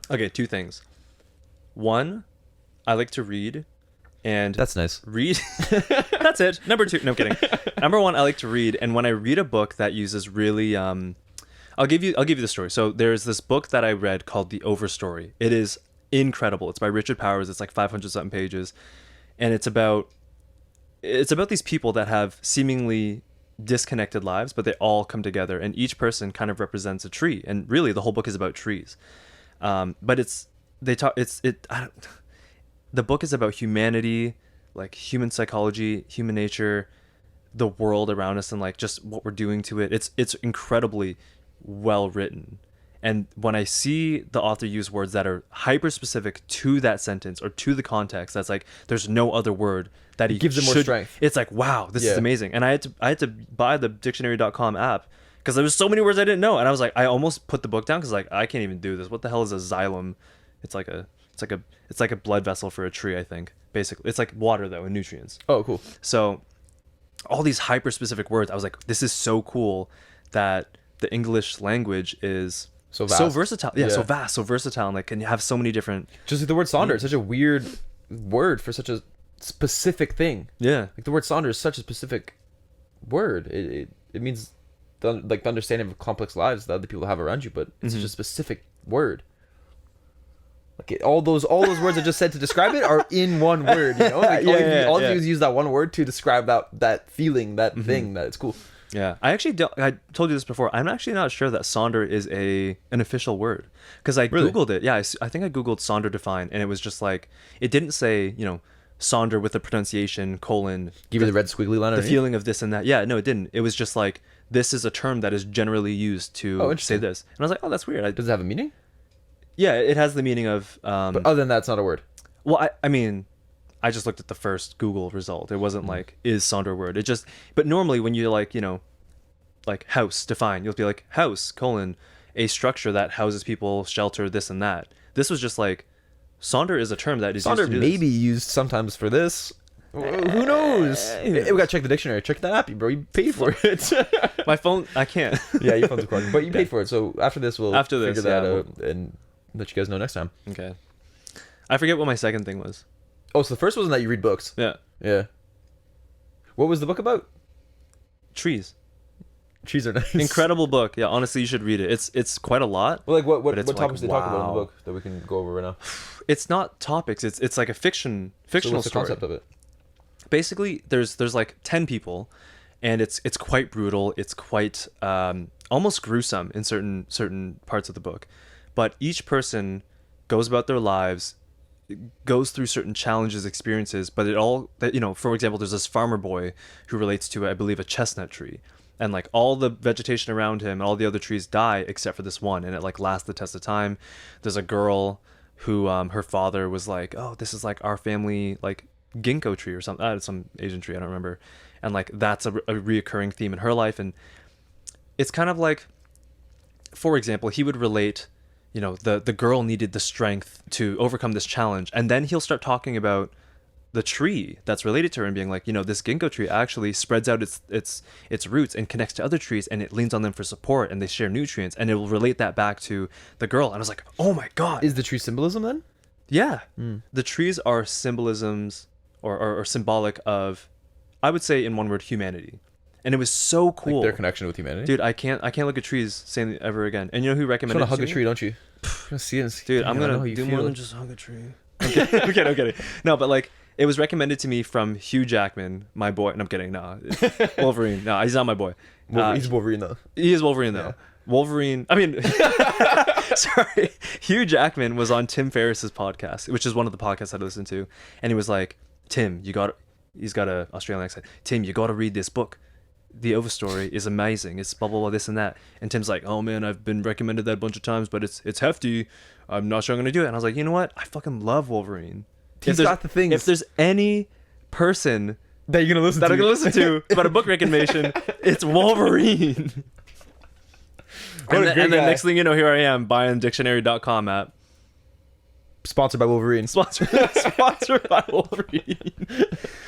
Okay, two things. One, I like to read, and That's nice. read. That's it. Number two. No, I'm kidding. Number one, I like to read, and when I read a book that uses really, I'll give you the story. So there's this book that I read called The Overstory. It is incredible. It's by Richard Powers. It's like 500 something pages, and it's about these people that have seemingly disconnected lives, but they all come together, and each person kind of represents a tree. And really, the whole book is about trees. But the book is about humanity, like human psychology, human nature, the world around us, and like just what we're doing to it. It's incredibly well written. And when I see the author use words that are hyper specific to that sentence or to the context, that's like there's no other word that he Gives them more strength. It's like, wow, this Yeah. is amazing. And I had to buy the dictionary.com app because there was so many words I didn't know, and I was like, I almost put the book down because like I can't even do this. What the hell is a xylem? It's like a blood vessel for a tree, I think. Basically, it's like water though and nutrients. Oh, cool. So all these hyper specific words, I was like, this is so cool that the English language is So vast. so versatile. Yeah, so Yeah. vast, so versatile, and like can you have so many different. Just like the word Sonder, it's such a weird word for such a specific thing. Yeah. Like the word Sonder is such a specific word. It means the understanding of complex lives that other people have around you, but it's such a specific word. Like all those words I just said to describe it are in one word. You know, like all you do is use that one word to describe that feeling, that thing. That it's cool. Yeah, I told you this before. I'm actually not sure that Sonder is an official word because I Really? Googled it. Yeah, I think I Googled Sonder define, and it was just like, it didn't say, Sonder with the pronunciation, : Give you the red squiggly line. the underneath? feeling of this and that. Yeah, no, it didn't. It was just like, this is a term that is generally used to say interesting. this. And I was like, oh, that's weird. Does it have a meaning? Yeah, it has the meaning of, But other than that, it's not a word. well, I mean, I just looked at the first Google result. It wasn't like, is Sonder a word? It just, but normally when you like, like house define, you'll be like house : a structure that houses people, shelter, this and that. This was just like, Sonder is a term that is used Sonder to do may this. be used sometimes for this. Who knows? We gotta check the dictionary. Check that app, bro. You paid for it. My phone, I can't. Yeah, your phone's recording, but you paid for it. So after this, we'll figure that yeah, out and let you guys know next time. Okay. I forget what my second thing was. Oh, so the first wasn't that you read books. Yeah. Yeah. What was the book about? Trees. Trees are nice. Incredible book. Yeah, honestly, you should read it. It's quite a lot. Well, like what But it's topics like, they talk about in wow. the book that we can go over right now? It's not topics. It's like a fictional So what's the story. concept of it? Basically, there's like 10 people, and it's quite brutal. It's quite almost gruesome in certain parts of the book, but each person goes about their lives, goes through certain challenges, experiences, but it all that for example, there's this farmer boy who relates to, I believe, a chestnut tree, and like all the vegetation around him and all the other trees die except for this one, and it like lasts the test of time. There's a girl who her father was like, oh, this is like our family like ginkgo tree or something, some Asian tree, I don't remember, and like that's a reoccurring theme in her life. And it's kind of like, for example, he would relate, the girl needed the strength to overcome this challenge, and then he'll start talking about the tree that's related to her and being like, this ginkgo tree actually spreads out its roots and connects to other trees, and it leans on them for support, and they share nutrients, and it will relate that back to the girl. And I was like, oh my god. Is the tree symbolism then? Yeah. The trees are symbolisms or symbolic of, I would say in one word, humanity. And it was so cool. Like their connection with humanity. Dude, I can't look at trees same ever again. And you know who You recommended want to it hug a to tree, me? don't you? You're gonna see it and see. Dude, Damn, I'm I know gonna how you do feel. more than just hug a tree. I'm kidding. No, but like, it was recommended to me from Hugh Jackman, my boy. No, I'm kidding. No, Wolverine. No, he's not my boy. He's Wolverine though. He is Wolverine though. Yeah. Wolverine. I mean, sorry. Hugh Jackman was on Tim Ferriss's podcast, which is one of the podcasts I listen to, and he was like, "Tim, he's got a Australian accent. Tim, you got to read this book. The Overstory is amazing. It's blah blah blah this and that." And Tim's like, "Oh man, I've been recommended that a bunch of times, but it's hefty. I'm not sure I'm gonna do it." And I was like, you know what? I fucking love Wolverine. He's got the things. If there's any person That you're gonna listen that to. I'm gonna listen to about a book recommendation, it's Wolverine. What a great and then guy. next thing you know, here I am buying dictionary.com app. Sponsored by Wolverine. Sponsored by Wolverine.